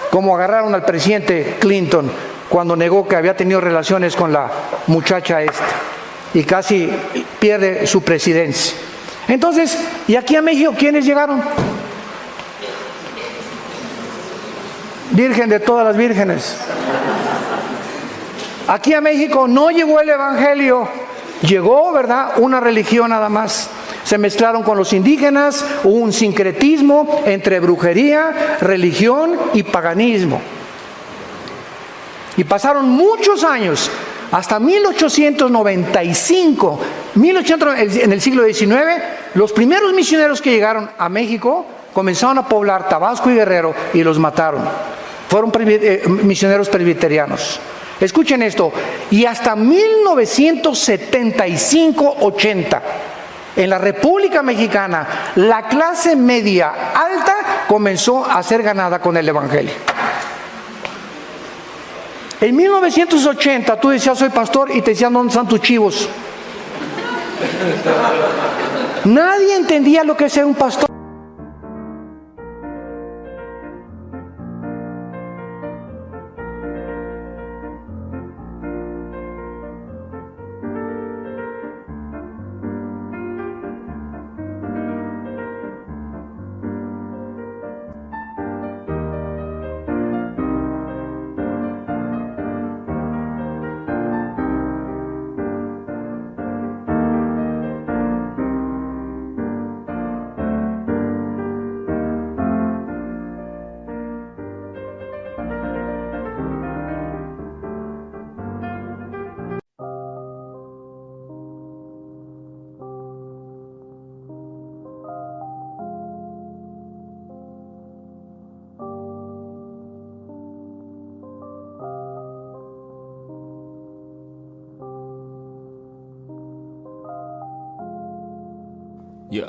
como agarraron al presidente Clinton cuando negó que había tenido relaciones con la muchacha esta y casi pierde su presidencia. Entonces, ¿y aquí a México quiénes llegaron? Virgen de todas las vírgenes. Aquí a México no llegó el evangelio, llegó, ¿verdad?, una religión nada más. Se mezclaron con los indígenas, hubo un sincretismo entre brujería, religión y paganismo. Y pasaron muchos años, hasta 1895, en el siglo XIX, los primeros misioneros que llegaron a México comenzaron a poblar Tabasco y Guerrero y los mataron. Fueron misioneros presbiterianos. Escuchen esto, y hasta 1975-80, en la República Mexicana, la clase media alta comenzó a ser ganada con el evangelio. En 1980 tú decías soy pastor y te decían ¿dónde están tus chivos? Nadie entendía lo que es ser un pastor. Yeah.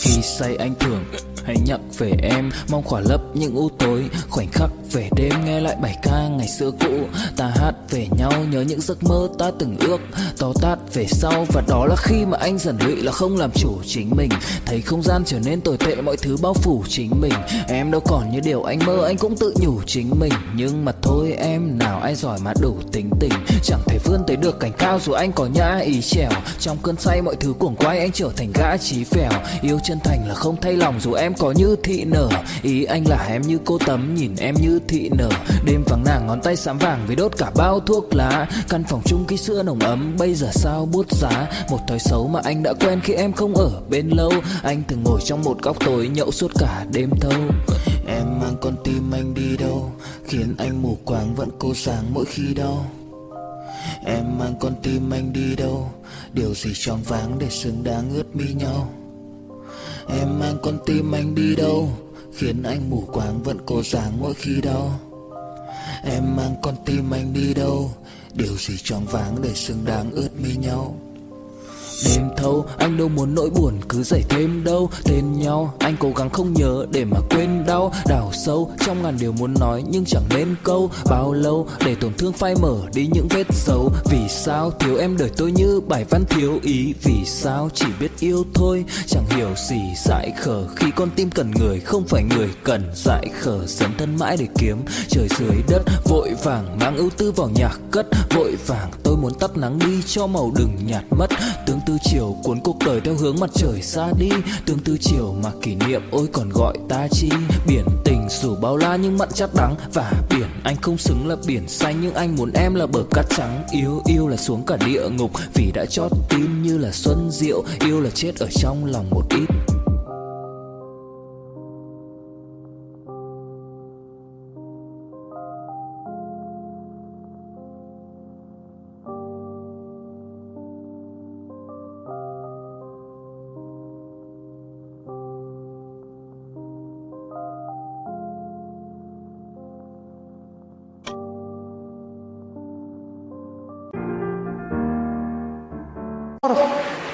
Khi say anh thường hay nhắc về em, mong khỏa lấp những u tối, khoảnh khắc về đêm nghe lại bài ca ngày xưa cũ. Ta hát về nhau nhớ những giấc mơ ta từng ước, to tát về sau. Và đó là khi mà anh dần lụy là không làm chủ chính mình, thấy không gian trở nên tồi tệ, mọi thứ bao phủ chính mình. Em đâu còn như điều anh mơ, anh cũng tự nhủ chính mình. Nhưng mà thôi em, nào ai giỏi mà đủ tính tình, chẳng thể vươn tới được cảnh cao dù anh có nhã ý trèo. Trong cơn say mọi thứ cuồng quay, anh trở thành gã chí phèo. Yêu chân thành là không thay lòng dù em có như thị nở. Ý anh là em như cô Tấm, nhìn em như thị nở. Đêm vắng nàng ngón tay xám vàng vì đốt cả bao thuốc lá. Căn phòng chung ký xưa nồng ấm bây giờ sao bút giá. Một thói xấu mà anh đã quen khi em không ở bên lâu. Anh thường ngồi trong một góc tối nhậu suốt cả đêm thâu. Em mang con tim anh đi đâu, khiến anh mù quáng vẫn cố sáng mỗi khi đau. Em mang con tim anh đi đâu, điều gì choáng váng để xứng đáng ướt mi nhau. Em mang con tim anh đi đâu, khiến anh mù quáng vẫn cố sáng mỗi khi đau. Em mang con tim anh đi đâu, điều gì choáng váng để xứng đáng ướt mi nhau. Đêm thâu anh đâu muốn nỗi buồn cứ dậy thêm đâu. Tên nhau anh cố gắng không nhớ để mà quên đau. Đào sâu trong ngàn điều muốn nói nhưng chẳng nên câu. Bao lâu để tổn thương phai mở đi những vết dấu. Vì sao thiếu em đời tôi như bài văn thiếu ý. Vì sao chỉ biết yêu thôi chẳng hiểu gì dại khờ. Khi con tim cần người không phải người cần dại khờ. Dấn thân mãi để kiếm trời dưới đất. Vội vàng mang ưu tư vào nhạc cất. Vội vàng tôi muốn tắt nắng đi cho màu đừng nhạt mất. Tương tư chiều cuốn cuộc đời theo hướng mặt trời xa đi. Tương tư chiều mà kỷ niệm ôi còn gọi ta chi. Biển tình dù bao la nhưng mặn chát đắng. Và biển anh không xứng là biển xanh, nhưng anh muốn em là bờ cát trắng. Yêu là xuống cả địa ngục vì đã chót tin như là xuân diệu. Yêu là chết ở trong lòng một ít.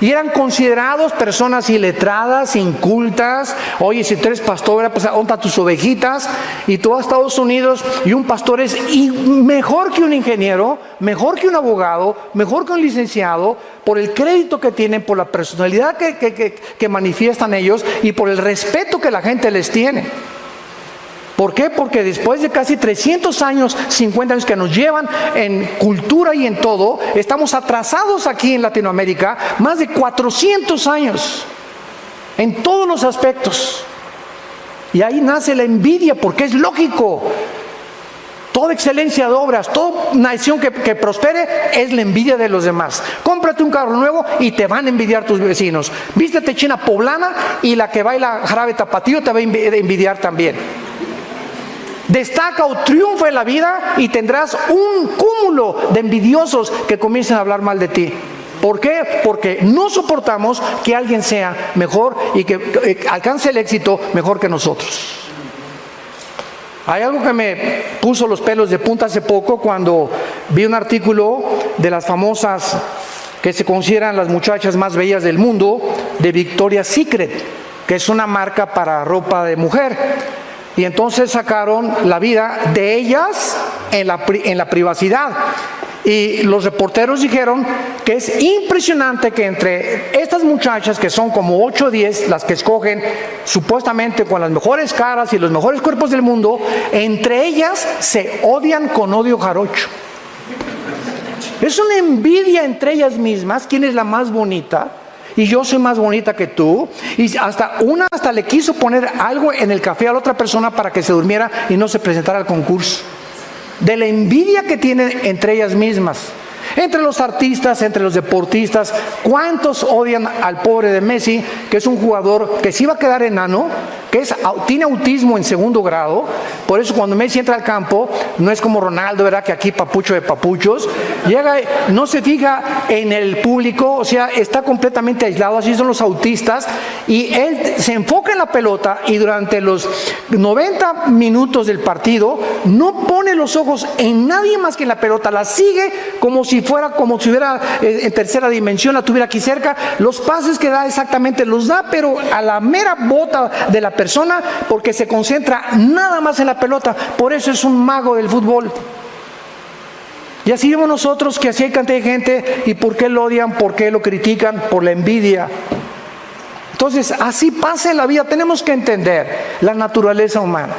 Y eran considerados personas iletradas, incultas. Oye, si tú eres pastor, pues ¿dónde están tus ovejitas? Y tú vas a Estados Unidos y un pastor es mejor que un ingeniero, mejor que un abogado, mejor que un licenciado, por el crédito que tienen, por la personalidad que manifiestan ellos y por el respeto que la gente les tiene. ¿Por qué? Porque después de casi 300 años, 50 años que nos llevan en cultura y en todo, estamos atrasados aquí en Latinoamérica, más de 400 años, en todos los aspectos. Y ahí nace la envidia, porque es lógico. Toda excelencia de obras, toda nación que prospere es la envidia de los demás. Cómprate un carro nuevo y te van a envidiar tus vecinos. Vístete china poblana y la que baila jarabe tapatío te va a envidiar también. Destaca o triunfa en la vida y tendrás un cúmulo de envidiosos que comiencen a hablar mal de ti. ¿Por qué? Porque no soportamos que alguien sea mejor y que alcance el éxito mejor que nosotros. Hay algo que me puso los pelos de punta hace poco cuando vi un artículo de las famosas que se consideran las muchachas más bellas del mundo, de Victoria's Secret, que es una marca para ropa de mujer. Y entonces sacaron la vida de ellas en la privacidad. Y los reporteros dijeron que es impresionante que entre estas muchachas, que son como 8 o 10, las que escogen supuestamente con las mejores caras y los mejores cuerpos del mundo, entre ellas se odian con odio jarocho. Es una envidia entre ellas mismas, quién es la más bonita. Y yo soy más bonita que tú. Y hasta le quiso poner algo en el café a la otra persona para que se durmiera y no se presentara al concurso. De la envidia que tienen entre ellas mismas. Entre los artistas, entre los deportistas, ¿cuántos odian al pobre de Messi, que es un jugador que se iba a quedar enano, que tiene autismo en 2º grado? Por eso cuando Messi entra al campo, no es como Ronaldo, ¿verdad? Que aquí papucho de papuchos, llega, no se fija en el público, o sea, está completamente aislado. Así son los autistas, y él se enfoca en la pelota, y durante los 90 minutos del partido, no pone los ojos en nadie más que en la pelota, la sigue como si hubiera en tercera dimensión, la tuviera aquí cerca. Los pases que da exactamente los da, pero a la mera bota de la persona, porque se concentra nada más en la pelota. Por eso es un mago del fútbol. Y así vemos nosotros que así hay cantidad de gente. ¿Y por qué lo odian? ¿Por qué lo critican? Por la envidia. Entonces, así pasa en la vida. Tenemos que entender la naturaleza humana.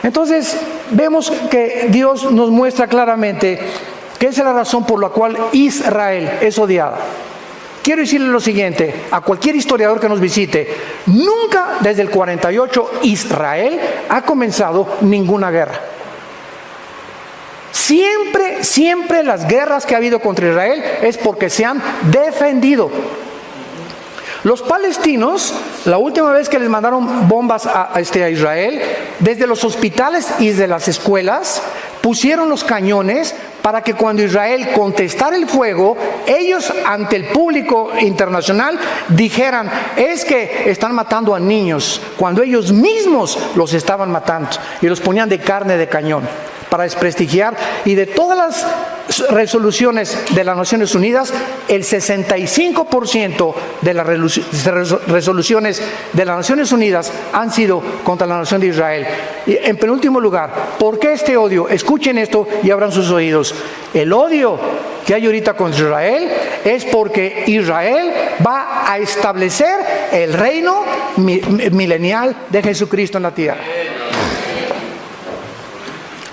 Entonces, vemos que Dios nos muestra claramente que esa es la razón por la cual Israel es odiada. Quiero decirle lo siguiente, a cualquier historiador que nos visite: nunca desde el 48 Israel ha comenzado ninguna guerra. Siempre las guerras que ha habido contra Israel es porque se han defendido. Los palestinos, la última vez que les mandaron bombas a Israel, desde los hospitales y desde las escuelas, pusieron los cañones para que cuando Israel contestara el fuego, ellos ante el público internacional dijeran: es que están matando a niños, cuando ellos mismos los estaban matando, y los ponían de carne de cañón para desprestigiar. Y de todas las resoluciones de las Naciones Unidas, el 65% de las resoluciones de las Naciones Unidas han sido contra la nación de Israel. Y en penúltimo lugar, ¿por qué este odio? Escuchen esto y abran sus oídos. El odio que hay ahorita contra Israel es porque Israel va a establecer el reino milenial de Jesucristo en la tierra.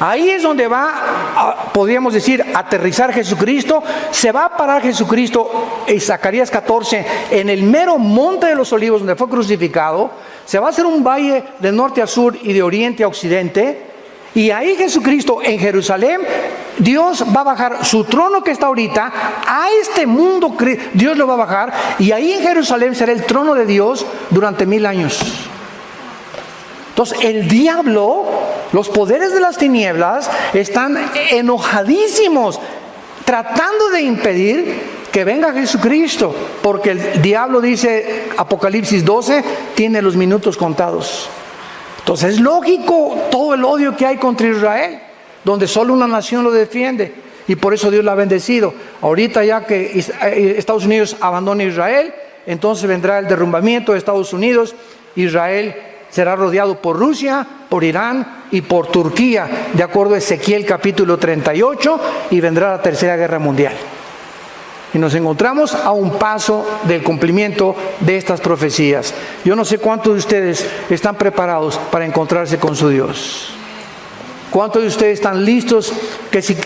Ahí es donde va, podríamos decir, aterrizar Jesucristo. Se va a parar Jesucristo en Zacarías 14, en el mero monte de los olivos donde fue crucificado. Se va a hacer un valle de norte a sur y de oriente a occidente. Y ahí Jesucristo en Jerusalén, Dios va a bajar su trono que está ahorita a este mundo. Dios lo va a bajar, y ahí en Jerusalén será el trono de Dios durante 1000 años. Entonces el diablo, los poderes de las tinieblas están enojadísimos, tratando de impedir que venga Jesucristo, porque el diablo, dice Apocalipsis 12, tiene los minutos contados. Entonces es lógico todo el odio que hay contra Israel, donde solo una nación lo defiende, y por eso Dios la ha bendecido. Ahorita ya que Estados Unidos abandona Israel, entonces vendrá el derrumbamiento de Estados Unidos. Israel será rodeado por Rusia, por Irán y por Turquía, de acuerdo a Ezequiel capítulo 38, y vendrá la tercera guerra mundial. Y nos encontramos a un paso del cumplimiento de estas profecías. Yo no sé cuántos de ustedes están preparados para encontrarse con su Dios. ¿Cuántos de ustedes están listos que si...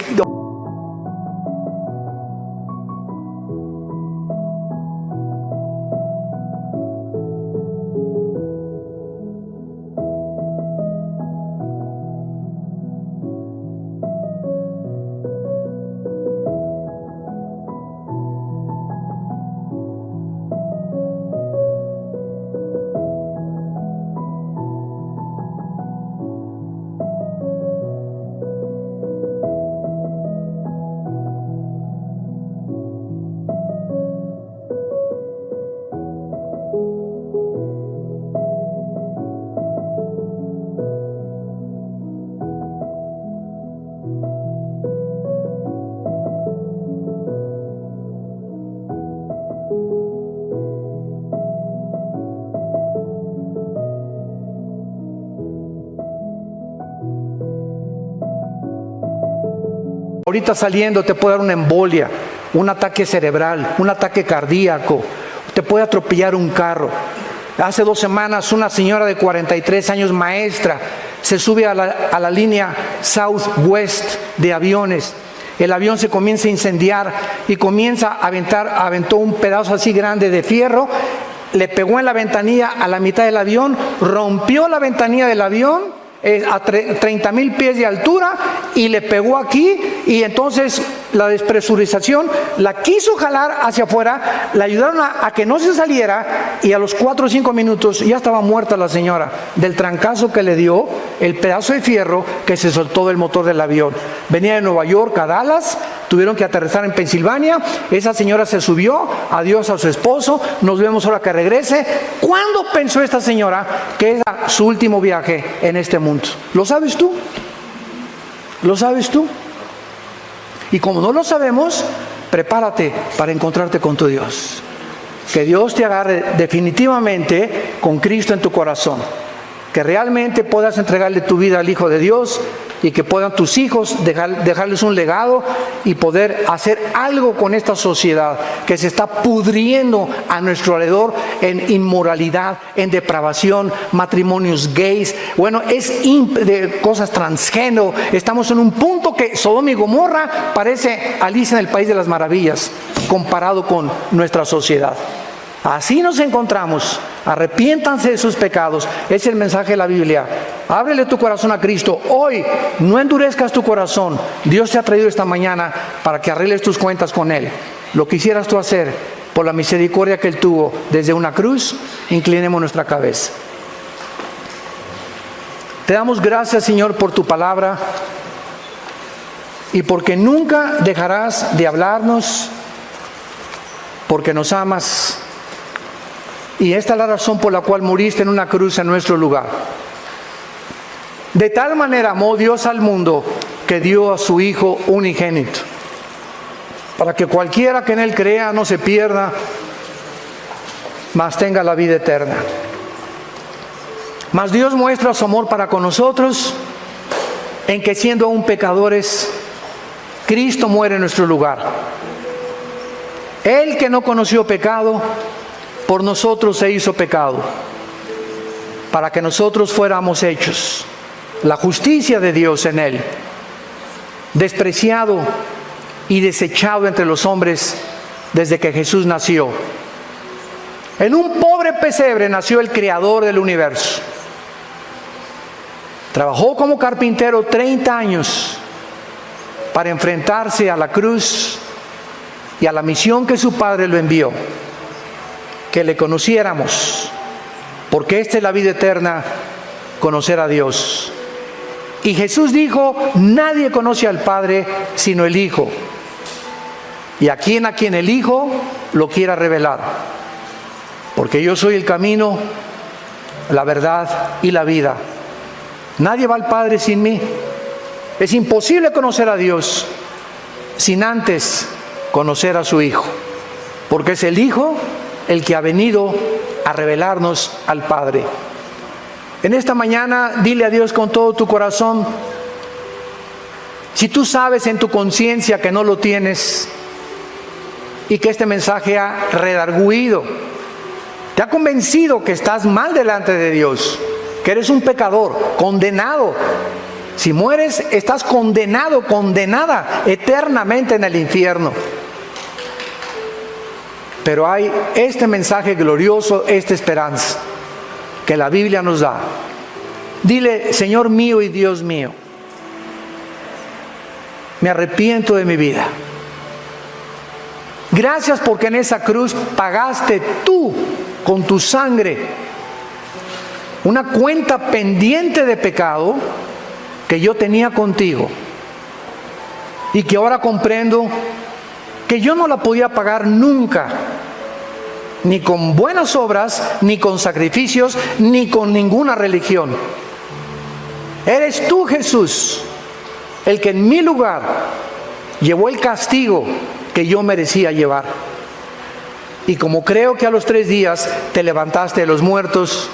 Ahorita saliendo te puede dar una embolia, un ataque cerebral, un ataque cardíaco, te puede atropellar un carro. Hace 2 semanas una señora de 43 años, maestra, se sube a la línea Southwest de aviones. El avión se comienza a incendiar y comienza a aventó un pedazo así grande de fierro, le pegó en la ventanilla a la mitad del avión, rompió la ventanilla del avión a 30,000 pies de altura y le pegó aquí, y entonces la despresurización, la quiso jalar hacia afuera, la ayudaron a que no se saliera y a los 4 o 5 minutos ya estaba muerta la señora del trancazo que le dio el pedazo de fierro que se soltó del motor del avión. Venía de Nueva York a Dallas, tuvieron que aterrizar en Pensilvania, esa señora se subió, adiós a su esposo, nos vemos ahora que regrese. ¿Cuándo pensó esta señora que era su último viaje en este mundo? ¿Lo sabes tú? ¿Lo sabes tú? Y como no lo sabemos, prepárate para encontrarte con tu Dios. Que Dios te agarre definitivamente con Cristo en tu corazón. Que realmente puedas entregarle tu vida al Hijo de Dios y que puedan tus hijos dejarles un legado y poder hacer algo con esta sociedad que se está pudriendo a nuestro alrededor en inmoralidad, en depravación, matrimonios gays, bueno, de cosas transgénero. Estamos en un punto que Sodoma y Gomorra parece Alicia en el País de las Maravillas comparado con nuestra sociedad. Así nos encontramos. Arrepiéntanse de sus pecados. Es el mensaje de la Biblia. Ábrele tu corazón a Cristo. Hoy no endurezcas tu corazón. Dios te ha traído esta mañana para que arregles tus cuentas con Él. Lo quisieras tú hacer por la misericordia que Él tuvo desde una cruz. Inclinemos nuestra cabeza. Te damos gracias, Señor, por tu palabra y porque nunca dejarás de hablarnos, porque nos amas. Y esta es la razón por la cual muriste en una cruz en nuestro lugar. De tal manera amó Dios al mundo que dio a su Hijo unigénito, para que cualquiera que en Él crea no se pierda, mas tenga la vida eterna. Mas Dios muestra su amor para con nosotros en que siendo aún pecadores, Cristo muere en nuestro lugar. Él que no conoció pecado, por nosotros se hizo pecado, para que nosotros fuéramos hechos la justicia de Dios en Él, despreciado y desechado entre los hombres desde que Jesús nació. En un pobre pesebre nació el Creador del universo. Trabajó como carpintero 30 años para enfrentarse a la cruz y a la misión que su Padre lo envió. Que le conociéramos, porque esta es la vida eterna, conocer a Dios. Y Jesús dijo: nadie conoce al Padre sino el Hijo, y a quien el Hijo lo quiera revelar, porque yo soy el camino, la verdad y la vida. Nadie va al Padre sin mí. Es imposible conocer a Dios sin antes conocer a su Hijo, porque es el Hijo el que ha venido a revelarnos al Padre. En esta mañana, dile a Dios con todo tu corazón. Si tú sabes en tu conciencia que no lo tienes y que este mensaje ha redarguido, te ha convencido que estás mal delante de Dios, que eres un pecador, condenado. Si mueres, estás condenado, condenada eternamente en el infierno. Pero hay este mensaje glorioso, esta esperanza que la Biblia nos da. Dile: Señor mío y Dios mío, me arrepiento de mi vida. Gracias porque en esa cruz pagaste tú con tu sangre una cuenta pendiente de pecado que yo tenía contigo y que ahora comprendo que yo no la podía pagar nunca, ni con buenas obras, ni con sacrificios, ni con ninguna religión. Eres tú, Jesús, el que en mi lugar llevó el castigo que yo merecía llevar. Y como creo que a los 3 días te levantaste de los muertos,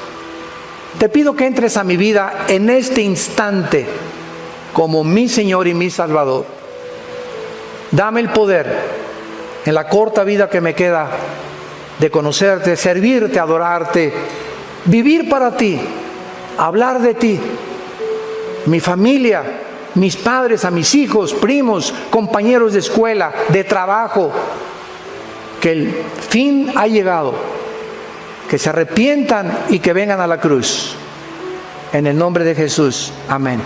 te pido que entres a mi vida en este instante como mi Señor y mi Salvador. Dame el poder en la corta vida que me queda de conocerte, servirte, adorarte, vivir para ti, hablar de ti, mi familia, mis padres, a mis hijos, primos, compañeros de escuela, de trabajo, que el fin ha llegado, que se arrepientan y que vengan a la cruz. En el nombre de Jesús, amén.